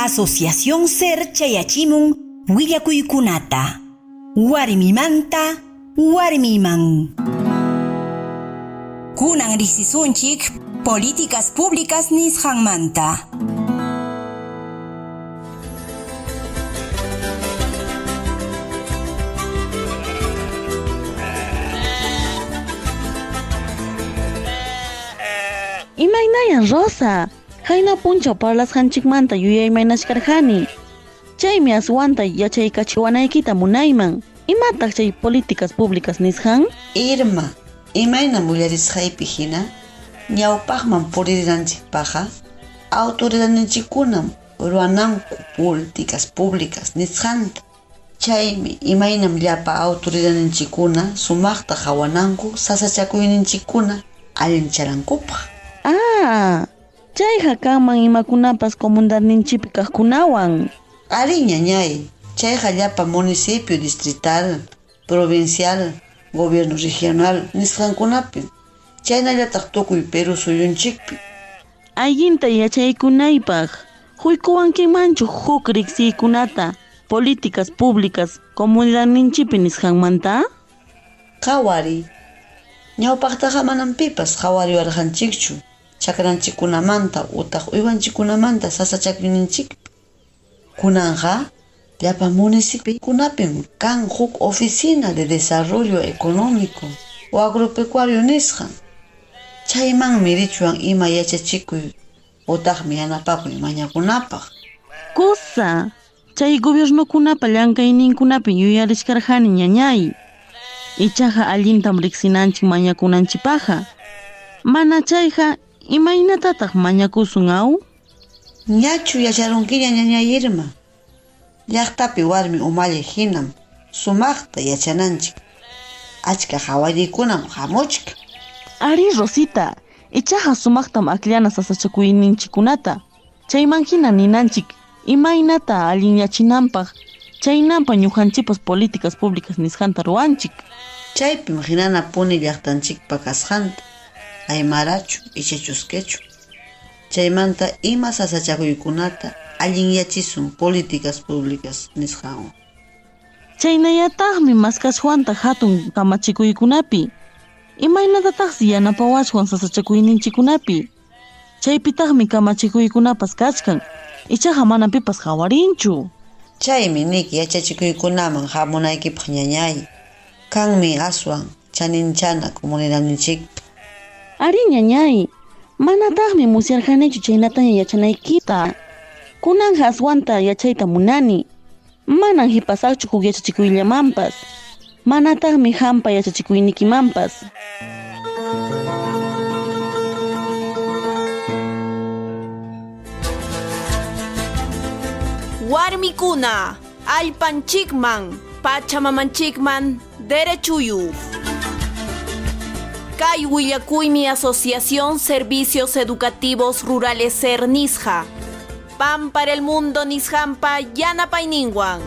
Asociación Ser chayachimun willakuykunata. Warmimanta warmiman. Kunan risisunchik políticas públicas nisqanmanta. Imaynayan Rosa, hayna punchaw parlasqanchikmanta yuyaymaynashkarqani. Chaymi aswanta yachaykachiwanaykita munayman. Imataq chay políticas públicas nisqan? Irma, imayna mullarisqaypi hina ñawpaqman puririnanchikpaqa autoridadninchikkunam ruwananku políticas públicas nisqanta. Chaymi imaynam llapa autoridadninchikkuna sumaqta hawananku sasachakuyninchikkuna allincharankupaq. Chayqa kanman imakunapas comunidadninchipi kaqkunawan. Ari ñañay, chayqa llapa municipio distrital, provincial, gobierno regional nisqankunapi. Chaynallataq tukuy Perú suyunchikpi. Allinta yachaykunaypaq huykuwankimanchu huk riqsiykunata políticas públicas comunidadninchipi nisqanmanta? Qawari, ñawpaqtaqa manan pipas qawariwarqanchikchu. Chakranchikkunamanta utaq uywanchikkunamanta sasachakuyninchikpi. Kunanqa llapa municipiokunapim kan huk oficina de desarrollo económico o agropecuario nisqan. Chaymanmi richuwan ima yachachikuy utaqmi yanapakuy mañakunapaq. Kusa, chay gobiernokunapa llankayninkunapi yuyarishkarqani ñañay. Ichaqa allintam riqsinanchik mañakunanchikpaqa. Mana chayqa imaynatataq mañakusun aw? Ñachu yacharunkiña ñañay Irma. Llaqtapi warmi umalli hinam sumaqta yachananchik. Achka hawariykunam hamuchka. Ari Rosita, ichaqa sumaqtam akllana sasachakuyninchikkunata. Chayman hina ninanchik imaynata allinyachinanpaq chaynanpa ñuqanchipas políticas públicas nisqanta ruwanchik. Chaypim hinana puni llaqtanchikpa kasqanta. Aymarachu ichachuskechu. Chaymanta ima sasachakuykunata allinyachisun políticas públicas nisqanwan. Chaynallataqmi maskashwanta hatun kamachikuykunapi. Imaynatataqsi yanapawachwan sasachakuyninchikkunapi. Chaypitaqmi kamachikuykunapas kachkan. Ichaqa manan pipas hawarinchu. Chaymi niki yachachikuykunaman hamunaykipaq ñañay. Kanmi aswan chaninchana comunidadninchikpi. Ari ñañay, manataqmi musyarqanichu chaynataña yachanaykita. Kunanqa aswanta yachayta munani. Manan hipasaqchu huk yachachikuyllamanpas. Manataqmi hampa yachachikuynikimanpas. Warmikuna, allpanchikman, pachamamanchikman, derechuyu. Kay willakuymi Asociación Servicios Educativos Rurales Ser Nisqa. Pan para el mundo nisqanpa yanapayninwan.